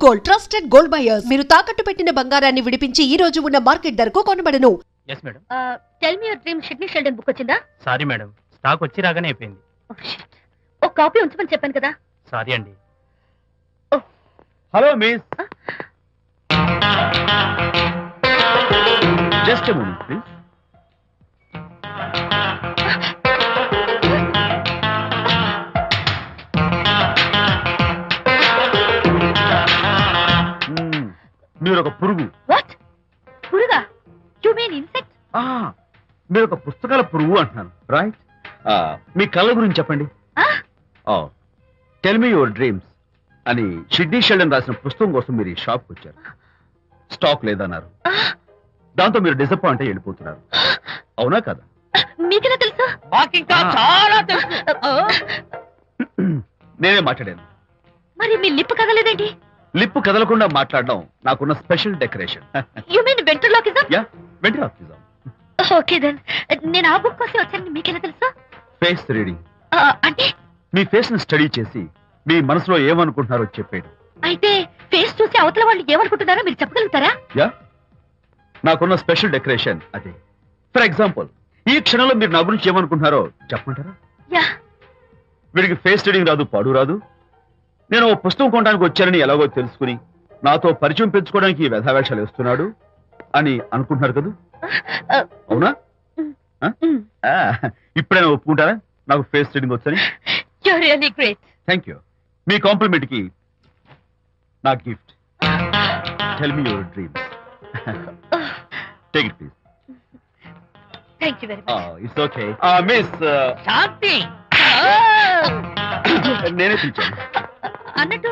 Gold trusted gold buyers. మీరు తాకట్టు పెట్టిన బంగారాన్ని విడిపించి ఈ రోజు ఉన్న మార్కెట్ ధరకు కొనబడను. yes madam. Tell me your dream Sidney Sheldon book వచ్చిందా? సారీ మేడం, స్టాక్ వచ్చి రాగానే అయిపోయింది. ఒక కాపీ ఉంచమని చెప్పాను కదా. సారీ అండి. Hello miss, just a moment please. మీరు ఒక పురుగు. వాట్? పురుగా? You mean insect? మీరు ఒక పుస్తకాల పురుగు అంటున్నాను, రైట్? మీ కళ్ళ గురించి చెప్పండి. టెల్ మీ యువర్ డ్రీమ్స్ అని షిడ్నీ షెల్డన్ రాసిన పుస్తకం కోసం మీరు ఈ షాప్కి వచ్చారు. స్టాక్ లేదన్నారు. దాంతో మీరు డిసప్పాయింట్ అయ్యి వెళ్ళిపోతున్నారు, అవునా కదా? మీకెలా తెలుసు? చాలా తెలుసు. నేనే మాట్లాడాను. మరి మీ లిప్ కదలేదేంటి? లిప్పు కదలకుండా మాట్లాడడం నాకున్న special decoration. You mean ventriloquism? Yeah, ventriloquism. Okay then. నేను ఆ బుక్ కోసం వచ్చాను, మీకెలా తెలుసు? Face reading. అంటే మీ ఫేస్ ని స్టడీ చేసి మీ మనసులో ఏమనుకుంటున్నారో చెప్పేది. అయితే ఫేస్ చూసి అవతల వాళ్ళు ఏమనుకుంటున్నారో మీరు చెప్పగలుగుతారా? యా, నాకున్న స్పెషల్ డెకరేషన్ అదే. ఫర్ ఎగ్జాంపుల్, ఈ క్షణంలో మీరు నా గురించి ఏమనుకుంటున్నారో చెప్పమంటారా? యా. వీడికి ఫేస్ రీడింగ్ రాదు, పాడు రాదు. నేను ఓ పుస్తకం కొనడానికి వచ్చానని ఎలాగో తెలుసుకుని నాతో పరిచయం పెంచుకోవడానికి ఈ వ్యధావేషాలు వేస్తున్నాడు అని అనుకుంటున్నారు కదా, అవునా? ఇప్పుడైనా ఒప్పుకుంటారా నాకు ఫేస్ రీడింగ్ వచ్చని? You're really great. Thank you. మీ కాంప్లిమెంట్ కి నా gift. Tell me your dreams. Take it please. Thank you very much. It's okay. Miss Shanti. నేనే పిలిచాను. అన్నట్టు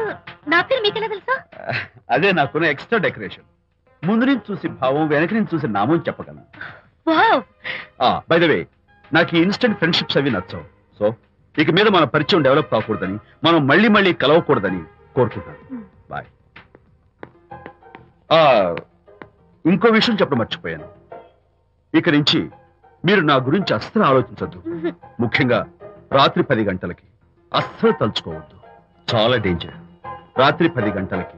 నా పేరు మీకెలా తెలుసా? అదే నాకున్న ఎక్స్ట్రా డెకరేషన్. ముందు నుంచి చూసి భావం, వెనక నుంచి చూసి నామం చెప్పగలను. వావ్. బై ద వే, నాకు ఈ ఇన్స్టెంట్ ఫ్రెండ్షిప్స్ అవి నచ్చవు. సో ఇక మీద మన పరిచయం డెవలప్ కాకూడదని, మనం మళ్ళీ మళ్ళీ కలవకూడదని కోరుకుంటాను. బాయ్. ఇంకో విషయం చెప్పడం మర్చిపోయాను. ఇక నుంచి మీరు నా గురించి అస్సలు ఆలోచించద్దు. ముఖ్యంగా రాత్రి 10 గంటలకి అస్సలు తలుచుకోవద్దు. చాలా డేంజర్. రాత్రి 10 గంటలకి.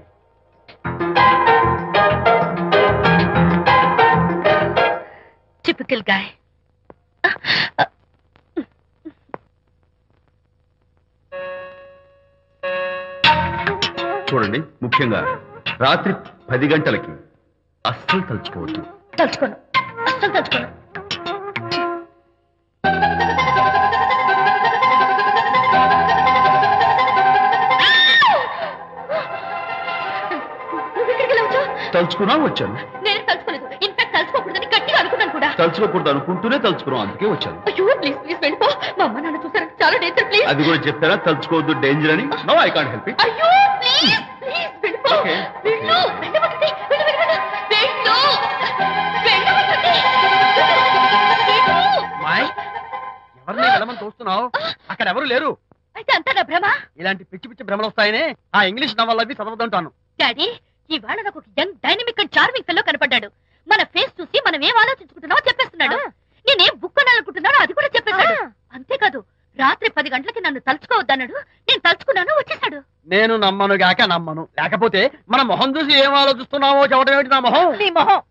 Typical guy. చూడండి, ముఖ్యంగా రాత్రి 10 గంటలకి అస్సలు తలుచుకోవద్దు. తలుచుకోను, అస్సలు తలుచుకోను. తలుచుకున్నా వచ్చాను. నేను తలుచుకోలేదు. ఇన్ఫాక్ట్ తలుచుకోకూడదని గట్టిగా అనుకున్నాను కూడా. తలుచుకోకూడదు అనుకుంటూనే తలుచుకున్నాం, అందుకే వచ్చాను. అయ్యో ప్లీజ్ ప్లీజ్ వెళ్ళిపో. మా అమ్మ నాన్న చూసారు, చాలా డేంజర్. ప్లీజ్. అది కూడా చెప్తారా తలుచుకోవద్దు డేంజర్ అని? No, I can't help it. అయ్యో ప్లీజ్ ప్లీజ్ వెళ్ళిపో. Okay. వెళ్ళు, వెళ్ళవద్దండి. వెళ్ళు వెళ్ళు వెళ్ళు. వెళ్ళు. వెళ్ళవద్దండి. వెళ్ళు. మాయ్, ఎవరిని వెళ్ళమని చూస్తున్నావు? అక్కడ ఎవరు లేరు. అయితే అంతా నా భ్రమ? ఇలాంటి పిచ్చి పిచ్చి భ్రమలు వస్తాయనే ఆ ఇంగ్లీష్ నవల్ అవి చదవదంటాను. డాడీ, ఇవాళ నాకు ఒక young dynamic and charming fellow కనపడ్డాడు. మన ఫేస్ చూసి మనం ఏం ఆలోచించుకుంటున్నామో చెప్పేస్తున్నాడు. నేనేం బుక్ కొనాలనుకుంటున్నానో అది కూడా చెప్పేశాడు. అంతేకాదు, రాత్రి 10 గంటలకి నన్ను తలుచుకోవద్దన్నాడు. నేను తలుచుకున్నాను, వచ్చేసాడు. నేను నమ్మను గాక నమ్మను. లేకపోతే మన మొహం చూసి ఏం ఆలోచిస్తున్నావో చెప్పడం ఏమిటి నా మొహం? నీ మొహం.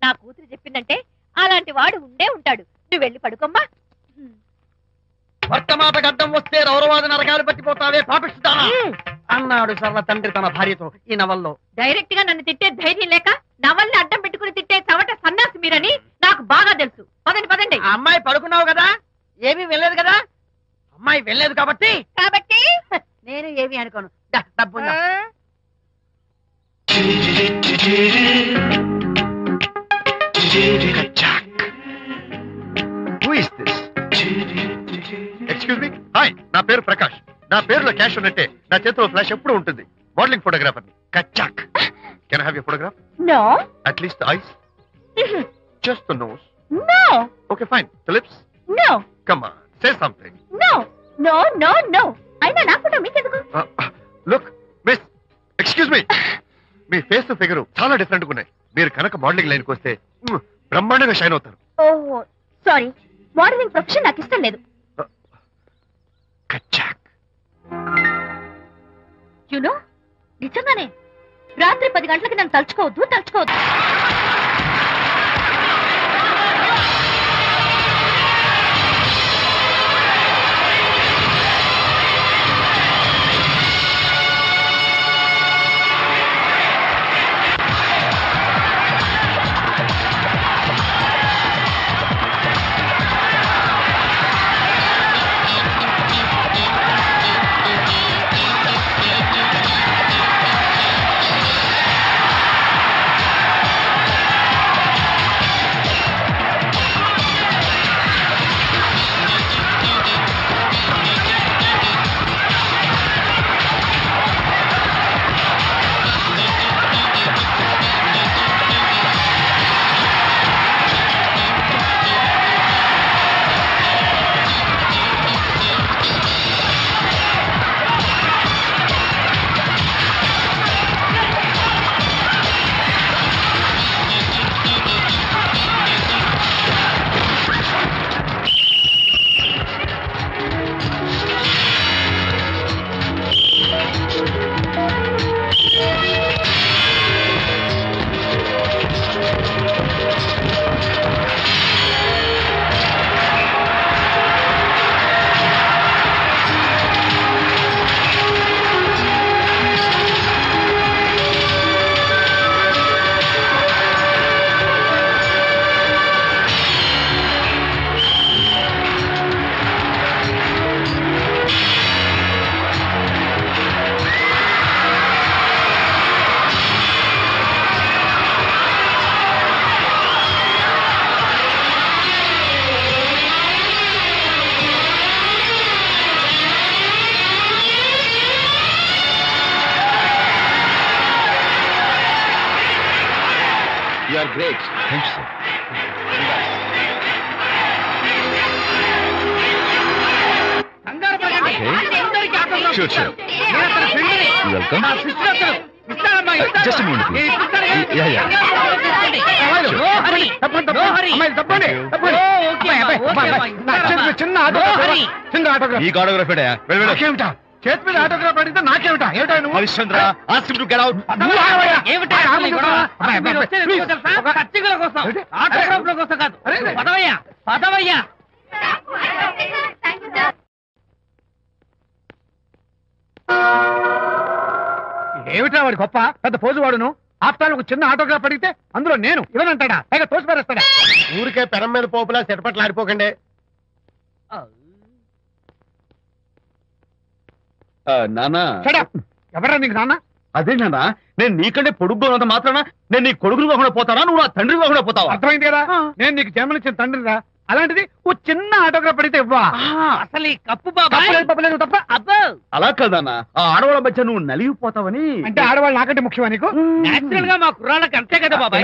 నా కూతురు చెప్పిందంటే అలాంటి వాడు ఉండే ఉంటాడు. నువ్వు వెళ్ళి పడుకోమ్మా. వర్తమాట గడ్డం వస్తే రౌరవాద నరకాలు పట్టిపోతావే పాపిస్తానా అన్నాడు సరళ తండ్రి తన భార్యతో ఈ నవల్లో. డైరెక్ట్ గా నన్ను తిట్టే ధైర్యం లేక నవల్ని అడ్డం పెట్టుకుని తిట్టే చవట సన్నాసి మీరని నాకు బాగా తెలుసు. పదండి పదండి. ఆ అమ్మాయి పడుకున్నావు కదా, ఏమీ వెళ్ళలేదు కదా. అమ్మాయి వెళ్ళలేదు కాబట్టి కాబట్టి నేను ఏమీ అనుకోను. డబ్బు ఎక్స్క్యూజ్ మీ. హాయ్, నా పేరు ప్రకాష్. నా పేరులో క్యాష్ ఉన్నట్టే నా చేతిలో ఫ్లాష్ ఎప్పుడు ఉంటుంది. మోడలింగ్ ఫోటోగ్రాఫర్ ని. కచ్చాక్. Can I have your photograph? No. At least the eyes, just the nose. No. Okay fine. The lips? No. Come on, say something. No no no no. అయినా నా ఫోటో మీకెందుకు? Look miss, excuse me. మీ face figure చాలా different గా ఉన్నాయి. మీరు కనుక modelling లైన్కి వస్తే బ్రహ్మాండంగా షైన్ అవుతారు. ఓహో సారీ, మోడలింగ్ ప్రొఫెషన్ నాకు ఇష్టం లేదు. కచ్చాక్. యు నో, నిజంగానే రాత్రి 10 గంటలకి నన్ను తలుచుకోవద్దు. You are great. Thank you, sir. Okay. Sure, sure. You're welcome. Just a moment, please. Yeah. ఈ ఆటోగ్రాఫ్ చేతి మీద ఆటోగ్రాఫ్ అడిగితే నాకేమిటా? ఏమిటా నువ్వు? Harishchandra, ask him to get out. ఏమిటా వాడి గొప్ప పెద్ద పోజు వాడును. ఆఫ్టర్ ఒక చిన్న ఆటోగ్రాఫ్ అడిగితే అందులో నేను ఇవ్వనంటాడా? పైగా తోసి పారేస్తాడా? ఊరికే పెరం మీద పోపులా చెట్పట్లు ఆడిపోకండి. నానా, ఎవరా నీకు నాన్న? అదే నానా, నేను నీకంటే పొడుగ్గా ఉన్నంత మాత్రాన నేను నీ కొడుకులు కాకుండా పోతానా? నువ్వు నా తండ్రి కాకుండా పోతావా? అర్థమైంది కదా, నేను నీకు జన్మనిచ్చిన తండ్రిరా. అలాంటిది ఓ చిన్న ఆటోగ్రాఫ్ అడిగితే ఇవ్వా? అసలు ఈ కప్పు బాబా తప్ప అబ్బో. అలా కదన్నా, ఆ ఆడవాళ్ళ మధ్య నువ్వు నలిగిపోతావని. అంటే ఆడవాళ్ళు నాకంటే ముఖ్యమా నీకు? నేచురల్ గా మా కుర్రాళ్ళకి అంతే కదా బాబా.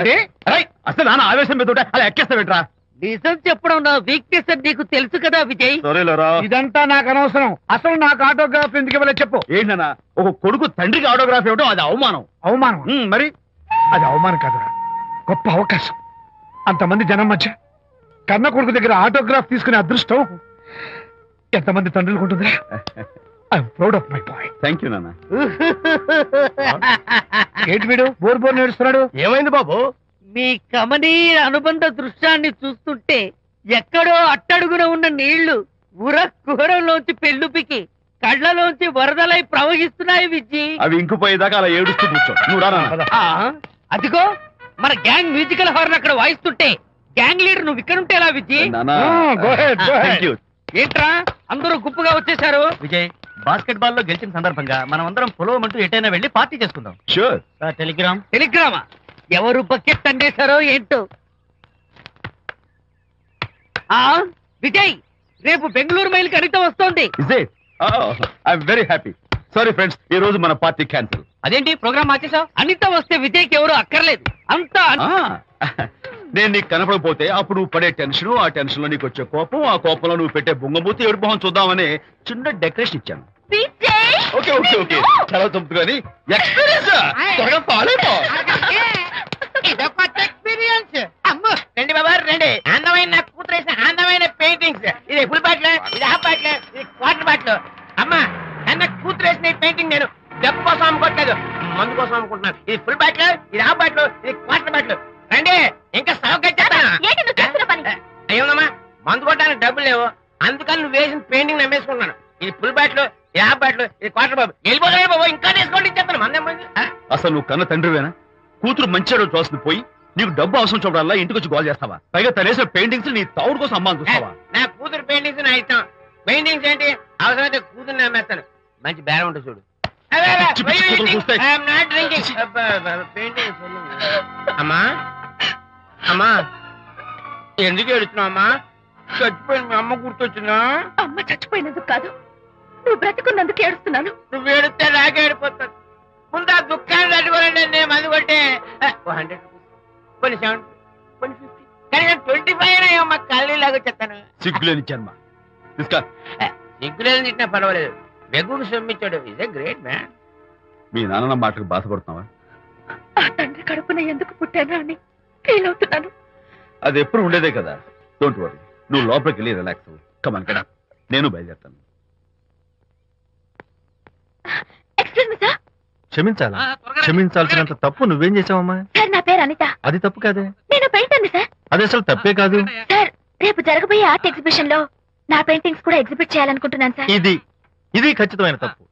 అసలు నాన్న ఆవేశం మీద ఉంటే అలా ఎక్కేస్తావేట్రా? నిజం చెప్పడం నా వీక్నెస్ అని నీకు తెలుసు కదా విజయ్. ఇదంతా నాకు అనవసరం. అసలు నాకు ఆటోగ్రాఫ్ ఎందుకు ఇవ్వలేదు చెప్పు. ఏంటన్నా, ఒక కొడుకు తండ్రికి ఆటోగ్రాఫ్ ఇవ్వడం అది అవమానం. అవమానం? మరి అది అవమానం కాదురా, గొప్ప అవకాశం. అంతమంది జనం మధ్య కన్న కొడుకు దగ్గర ఆటోగ్రాఫ్ తీసుకునే అదృష్టం ఎంతమంది తండ్రులకు ఉంటుందిరా. I'm proud of my boy. Thank you నాన్న. ఏంటి వీడు బోర్ నేడుస్తున్నాడు? ఏమైంది బాబు? మీ కమనీయ అనుబంధ దృశ్యాన్ని చూస్తుంటే ఎక్కడో అట్టడుగున ఉన్న నీళ్లు ఉర కుహరంలోంచి పెళ్ళుపికి కళ్ళలోంచి వరదలై ప్రవహిస్తున్నాయి విజ్జి. అవి ఇంకుపోయేదాకా అలా ఏడుస్తూ కూర్చో. నువ్వు రా నాన్న. అదిగో మన గ్యాంగ్ మ్యూజికల్ హార్న్ అక్కడ వాయిస్తుంటే గ్యాంగ్ లీడర్ నువ్వు ఇక్కడ ఉంటే ఎలా విజ్జి? ఏంట్రా అందరూ గుంపుగా వచ్చేసారు? విజయ్, బాస్కెట్ బాల్ లో గెలిచిన సందర్భంగా మనం అందరం పొలవమంటూ ఎటైనా వెళ్ళి పార్టీ చేసుకుందాం. షూర్. టెలిగ్రామా? ఎవరు బకెట్ అండేశారో ఏంటో. విజయ్, రేపు బెంగళూరు మైల్ కి అనిత వస్తోంది. Very happy. సారీ ఫ్రెండ్స్, ఈ రోజు మన పార్టీ క్యాన్సిల్. అదేంటి ప్రోగ్రామ్ మార్చేసావు? అనిత వస్తే విజయ్కి ఎవరు అక్కర్లేదు. అంతా నేను నీకు కనపడకపోతే అప్పుడు నువ్వు పడే టెన్షన్, ఆ టెన్షన్ లో నీకు వచ్చే కోపం, ఆ కోపంలో నువ్వు పెట్టే బొంగమూతి ఏడు మొహం చూద్దామని చిన్న డెకరేషన్ ఇచ్చాను. ఓకే ఓకే ఓకే, చాలా తప్పు కానీ ఎక్స్పీరియన్స్ త్వరగా ఫాలో అయిపో. ఎక్స్పీరియన్స్. అమ్మో, రండి బాబా రండి. అందమైన నాకు కూతురేసిన అందమైన పెయింటింగ్స్. ఇది ఫుల్ బాటిల్, ఇది హాఫ్ బాటిల్, ఇది క్వార్టర్ బాటిల్. అమ్మా, అన్న కూతురేసిన ఈ పెయింటింగ్ నేను డబ్బు కోసం అమ్ముకోవట్లేదు, మందు కోసం అమ్ముకుంటున్నాను. అనుకుంటున్నాను. ఇది ఫుల్ బాటిల్, ఇది హాఫ్ బాటిల్, ఇది క్వార్టర్ బాటిల్. రండి ఇంకా ఏంటి నువ్వు చేస్తున్న పని? అయ్యోమ్మా, మందు కొట్టడానికి డబ్బులు లేవు, అందుకని నువ్వు వేసిన పెయింటింగ్ నమ్మేసుకుంటున్నాను. ఇది ఫుల్ బాటిల్, ఇది హాఫ్ బాటిల్, ఇది క్వార్టర్ బాబు. వెళ్ళిపోతాడు బాబు, ఇంకా తీసుకోండి ఇచ్చేస్తాను. మంది అసలు నువ్వు కన్న తండ్రివేనా? కూతురు మంచి రోజు చూస్తుంది పోయి నీకు డబ్బు అవసరం చూడాలా ఇంటికి వచ్చి గోల్ చేస్తావా? పైగా తనేసిన పెయింటింగ్స్ నీ తౌడు కోసం అమ్మాని చూస్తావా? నా కూతురు పెయింటింగ్స్ నా ఇష్టం. పెయింటింగ్స్ ఏంటి అవసరమైతే కూతురు నమ్మేస్తాను. మంచి బేరం ఉంటుంది చూడు. పిచ్చి పిచ్చి కూతురు చూస్తే. అమ్మా అమ్మా, ఎందుకు ఏడుస్తున్నావు అమ్మా? చచ్చిపోయిన మీ అమ్మ గుర్తొచ్చిందా? అమ్మ చచ్చిపోయినందుకు కాదు, నువ్వు బ్రతికున్నందుకు ఏడుస్తున్నాను. నువ్వు ఏడితే నాకే ఏడిపోతాను. ముందు ఆ దుఃఖాన్ని తట్టుకోవాలంటే నేను మందు కొట్టే 100 కొన్ని 70 కొన్ని 50 కానీ 25 అమ్మ కళ్ళీలాగా చెప్తాను. సిగ్గులేని జన్మ. తీసుకా. సిగ్గులేదు తిట్టినా పర్వాలేదు, వెగుకు సొమ్మిచ్చాడు. Is a great man. మీ నాన్న మాటకు బాధపడుతున్నావా? ఆ తండ్రి కడుపున ఎందుకు పుట్టానా అని ఫీల్ అవుతున్నాను. అది ఎప్పుడు ఉండేదే కదా. డోంట్ వరీ, నువ్వు లోపలికి వెళ్ళి రిలాక్స్ అవ్వు. కమాన్ కదా, నేను బయలుదేరుతాను. Excuse me sir. క్షమించాలా? క్షమించాల్సినంత తప్పు నువ్వేం చేసావమ్మా? సార్ నా పేరు అనిత. అది తప్పు కాదే. నేను పెయింటర్ సార్. అది అసలు తప్పే కాదు. సార్ రేపు జరగబోయే ఆర్ట్ ఎగ్జిబిషన్ లో నా పెయింటింగ్స్ కూడా ఎగ్జిబిట్ చేయాలనుకుంటున్నాను సార్. ఇది ఖచ్చితమైన తప్పు.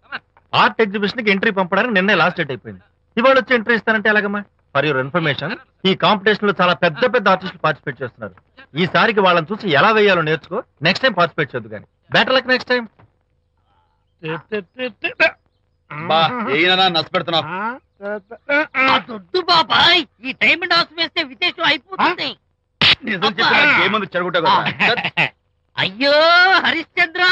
ఆర్ట్ ఎగ్జిబిషన్ కి ఎంట్రీ పంపడానికి నిన్నే లాస్ట్ డేట్ అయిపోయింది. ఇవాళ వచ్చి ఎంట్రీ ఇస్తానంటే ఎలాగమ్మా? ఫర్ యువర్ ఇన్ఫర్మేషన్, ఈ కాంపిటీషన్ లో చాలా పెద్ద పెద్ద ఆర్టిస్టులు పార్టిసిపేట్ చేస్తున్నారు. ఈసారికి వాళ్ళని చూసి ఎలా వేయాలో నేర్చుకో. నెక్స్ట్ టైం పార్టిసిపేట్ చేయొద్దు కానీ. Better luck next time. నష్టపెడుతున్నావు. దొడ్డు బాబాయ్, ఈ డైమండ్ హౌస్ వేస్తే విశేషం అయిపోతుంది. నిజం చెప్పినా ఏముంది చెడగొట్టావు కదా. అయ్యో హరిశ్చంద్ర,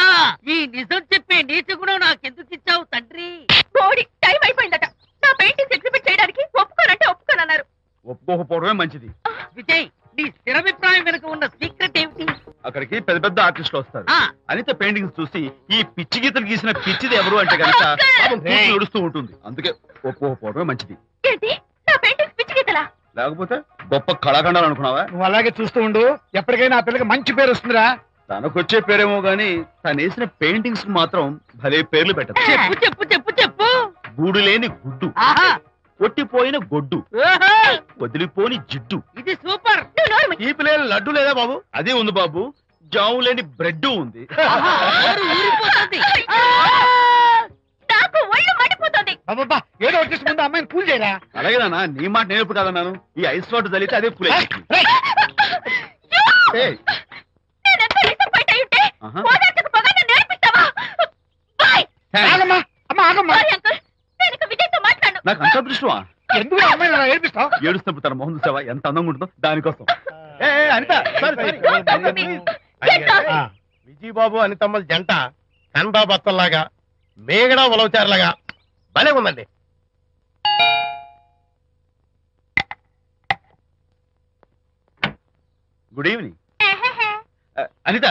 ఈ నిజం చెప్పే నీచ గుణం నాకెందుకు ఇచ్చావు తండ్రి? బోడి టైం అయిపోయిందట. నా పెయింటింగ్స్ ఎగ్జిబిట్ చేయడానికి ఒప్పుకోనంటే ఒప్పుకోనన్నారు. ఒప్పుకోకపోవడమే మంచిది. విజయ్, నీ స్థిరాభిప్రాయం వెనుక ఉన్న సీక్రెట్ ఏమిటి? అక్కడికి పెద్ద పెద్ద ఆర్టిస్టులు వస్తారు. ఆ. అనిత పెయింటింగ్స్ చూసి ఈ పిచ్చి గీతలు గీసిన పిచ్చిది ఎవరు అంటే కనుక నడుస్తూ ఉంటుంది. అందుకే ఒప్పుకోకపోవడమే మంచిది. ఏంటి నా పెయింటింగ్స్ పిచ్చి గీతలా? లేకపోతే గొప్ప కళాఖండాలు అనుకున్నావా? నువ్వు అలాగే చూస్తూ ఉండు, ఎప్పటికైనా ఆ పిల్లకి మంచి పేరు వస్తుందిరా. తనకొచ్చే పేరేమో గాని తను వేసిన పెయింటింగ్స్ మాత్రం భలే పేర్లు పెట్టదు. చెప్పు చెప్పు చెప్పు చెప్పు. గూడు లేని గుడ్డు, ఆహా, కొట్టిపోయిన గొడ్డు, ఓహో, వదిలిపోని జిడ్డు, ఇది సూపర్. నువ్వు నోరు మూయి. తీపి లేని లడ్డు లేదా బాబు? అది ఉంది బాబు. జాము లేని బ్రెడ్ ఉంది. ఆహా, నోరు ఊరిపోతుంది. నాకు ఒళ్ళు మండిపోతుంది. బాబా ఏదో వచ్చేసి ముందు అమ్మాయిని కూల్ చేయరా. అలాగే నాన్న, నీ మాట నేర్పు కాదన్నాను. ఈ ఐస్ వాటర్ తల్లితే అదే పులే. నేనెంత డిసప్పాయింట్ అయి ఉంటే ఆహా. ఓదార్చకపోగా నన్ను నేర్పిస్తావా? బాయ్. ఆగమ్మా, అమ్మా ఆగమ్మా. సారీ అంకుల్, నేను ఇక విజయ్తో మాట్లాడను. నాకు అంత అదృష్టమా? ఎందుకు ఆ అమ్మాయిని అలా ఏడిపిస్తావు? ఏడుస్తున్నప్పుడు తన మొహం చూసావా ఎంత అందంగా ఉంటుందో? దానికోసం. అనిత విజయబాబు అనితమ్మల జంట కన్బా బత్తల్లాగా మేగడ ఉలవచారులాగా భలే ఉందండి. Good evening. అనిత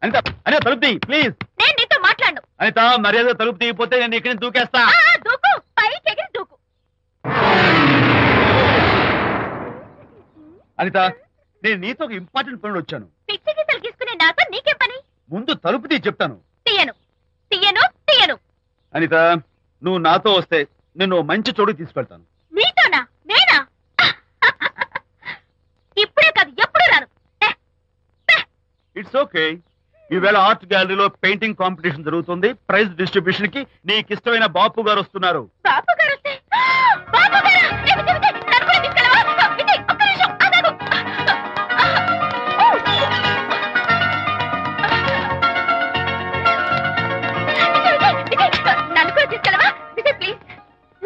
అనిత అనిత తలుపు తీ ప్లీజ్. నేను నీతో మాట్లాడను. అనిత మర్యాద తలుపు తీయకపోతే నేను ఇక్కడి నుంచి దూకేస్తా. దూకు, పైకి ఎగిరి దూకు. అనిత, నేను నీతో ఒక ఇంపార్టెంట్ పనులు వచ్చాను. పిచ్చి గీతలు గీసుకునే నాతో నీకేం పని? ముందు తలుపు తీ చెప్తాను. తీయను తీయను తీయను. అనిత, నువ్వు నాతో వస్తే నిన్ను మంచి చోటుకి తీసుకెళ్తాను. నీతోనా? నేనా? ఇప్పుడే కాదు ఎప్పుడు రాను. It's okay. ఈవేళ ఆర్ట్ గ్యాలరీలో పెయింటింగ్ కాంపిటీషన్ జరుగుతుంది. ప్రైజ్ డిస్ట్రిబ్యూషన్ కి నీకు ఇష్టమైన బాపు గారు వస్తున్నారు. బాపు గారు వస్తే బాపు గారా? విజయ్, విజయ్, నన్ను కూడా తీసుకెళ్ళవా? విజయ్, ఒక్క నిమిషం ఆగాగు. విజయ్, నన్ను కూడా తీసుకెళ్ళవా? విజయ్ ప్లీజ్,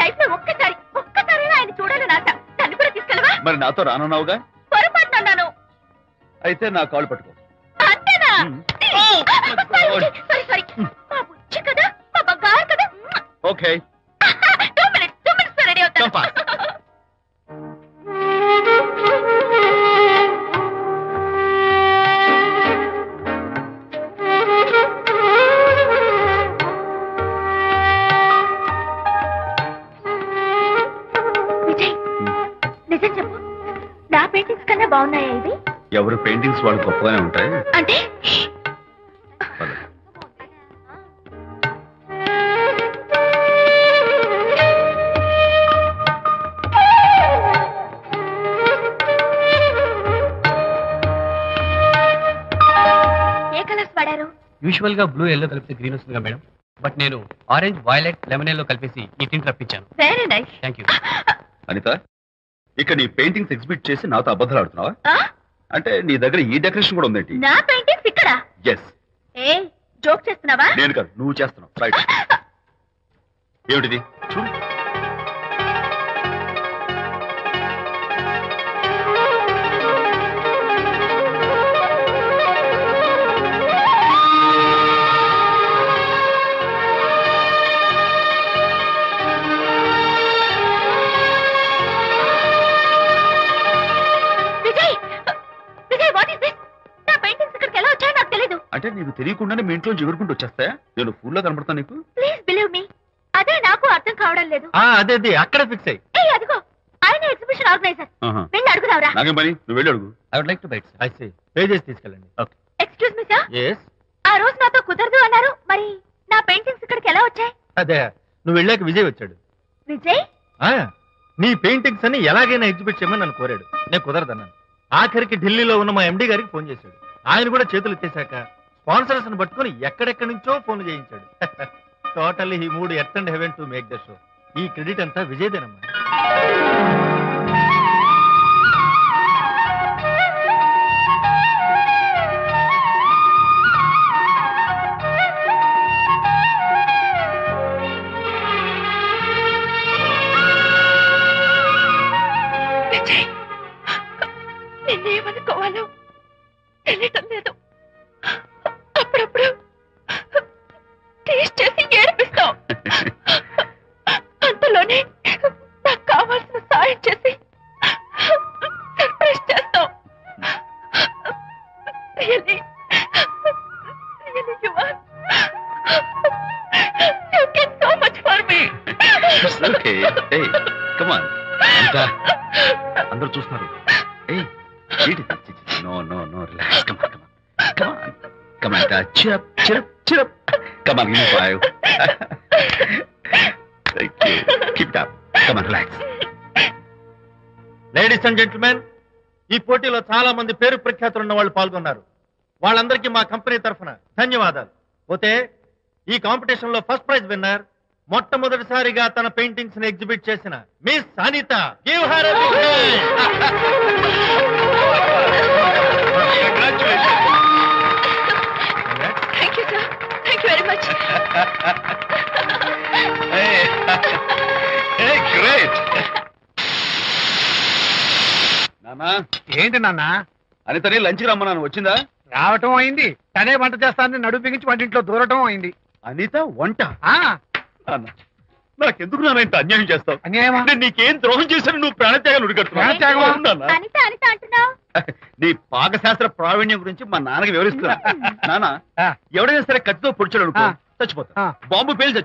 లైఫ్ లో ఒక్కసారైనా ఆయన చూడాలని ఆశ. నన్ను కూడా తీసుకెళ్ళవా? మరి నాతో రానున్నావుగా? పొరపాటున అన్నాను. అయితే నా కాళ్ళు పట్టుకో. అంతేనా? సారీ. మా బుజ్జి కదా, మా బంగారు కదా. ఓకే. 2 minutes రెడీ అవుతాను. Come fast. విజయ్, నిజం చెప్పు, నా పెయింటింగ్స్ కన్నా బాగున్నాయా ఇవి? ఎవరు పెయింటింగ్స్ వాళ్ళు గొప్పగానే ఉంటాయి. అంటే పద. యూజువల్ గా బ్లూ ఎల్లో కలిపితే గ్రీన్ వస్తుందిగా మేడం, బట్ నేను ఆరెంజ్ వైలెట్ లెమన్ ఎల్లో కలిపేసి ఈ టింట్ రప్పించాను. Very nice. Thank you. Anita, ఇక నీ పెయింటింగ్స్ ఎగ్జిబిట్ చేసి నాతో అబద్ధాలు ఆడుతున్నావా? అంటే నీ దగ్గర ఈ డెకరేషన్ కూడా ఉందేంటి? నా పెయింటింగ్స్ ఇక్కడ? ఎస్. ఏ జోక్ చేస్తున్నావా? నేను కాదు, నువ్వు చేస్తున్నావు. రైట్. ఏమిటిది? చూడు. Vijay, Vijay, what is this? నా పెయింటింగ్స్ ఇక్కడికి ఎలా వచ్చాయో నాకు తెలీదు. అంటే నీకు తెలియకుండానే మీ ఇంట్లో ఎగురుకుంటూ వచ్చేస్తాయా? నేను ఫుల్ లో కనబడతాను నీకు? ప్లీజ్ బిలీవ్ మీ, అదే నాకు అర్థం కావడం లేదు. అదే అక్కడే ఫిక్స్ అయ్యి. ఏయ్ అదిగో, ఆయన ఎగ్జిబిషన్ ఆర్గనైజర్. ఆహా. వెళ్ళి అడుగుదావరా? నాకేం పని, నువ్వు వెళ్ళి అడుగు. I would like to bite. I see. Pay చేసి తీసుకెళ్ళండి. Excuse me sir, yes. ఆ రోజు నాతో కుదరదు అన్నారు, మరి నా పెయింటింగ్స్ ఇక్కడికి ఎలా వచ్చాయి? అదే నువ్వు వెళ్ళాక విజయ్ వచ్చాడు. విజయ్? నీ పెయింటింగ్స్ అన్ని ఎలాగైనా ఎగ్జిబిట్ చేయమని నన్ను కోరాడు. నేను కుదరదన్నాను. ఆఖరికి ఢిల్లీలో ఉన్న మా ఎండి గారికి ఫోన్ చేశాడు. ఆయన కూడా చేతులు ఎత్తేశాక స్పాన్సర్స్ ని పట్టుకుని ఎక్కడెక్కడి నుంచో ఫోన్లు చేయించాడు. Totally he mood earth and heaven to make the show. ఈ క్రెడిట్ అంతా విజయ్దేనమ్మా. విజయ్, నిన్నేమనుకోవాలో తెలియటం లేదు. అప్పుడప్పుడు టేస్ట్ చేసి ఏడిపిస్తావు. అంతలోనే నాకు కావాల్సిన సాయం చేసి సర్ప్రైజ్ చేస్తావు. Really, really you are. You get so much for me. It's okay. Hey, come on. అంతా అందరూ చూస్తున్నారు. ఏయ్, ఏంటి? No no no, relax. Come on, come on, come on. Cheer up cheer up cheer up. Come on, give me 5. Thank you. Keep it up. Come on, relax. Ladies and gentlemen, ఈ పోటీలో చాలా మంది పేరు ప్రఖ్యాతులు ఉన్న వాళ్ళు పాల్గొన్నారు. వాళ్ళందరికీ మా కంపెనీ తరఫున ధన్యవాదాలు. పోతే ఈ కాంపిటీషన్ లో ఫస్ట్ ప్రైజ్ విన్నర్, మొట్టమొదటిసారిగా తన పెయింటింగ్స్ ని ఎగ్జిబిట్ చేసిన miss Anitha. Give her a big Thank you, sir. Thank you very much. Great. నానా, ఏంటి నాన్న? అనితని లంచ్కి రమ్మన్నాను, వచ్చిందా? రావటం అయింది, తనే వంట చేస్తానని నడుపు బిగించి వంటింట్లో దూరటం అయింది. అనిత వంట? ఆ నాన్న, నాకెందుకు నాన్న ఇంత అన్యాయం చేస్తావు? అన్యాయమా? నేను నీకేం ద్రోహం చేశాను? నువ్వు ప్రాణత్యాగాలు ప్రాణత్యాగమా? ఉడిగడుతున్నావు. అనిత అనిత అంటున్నావు? నీ పాకశాస్త్ర ప్రావీణ్యం గురించి మా నాన్నకి వివరిస్తున్నా. నాన్న, ఆ. ఎవడైనా సరే కత్తితో పొడిచాడు అనుకో, ఆ. చచ్చిపోతా. ఆ. బాంబు పేలు చచ్చిపో.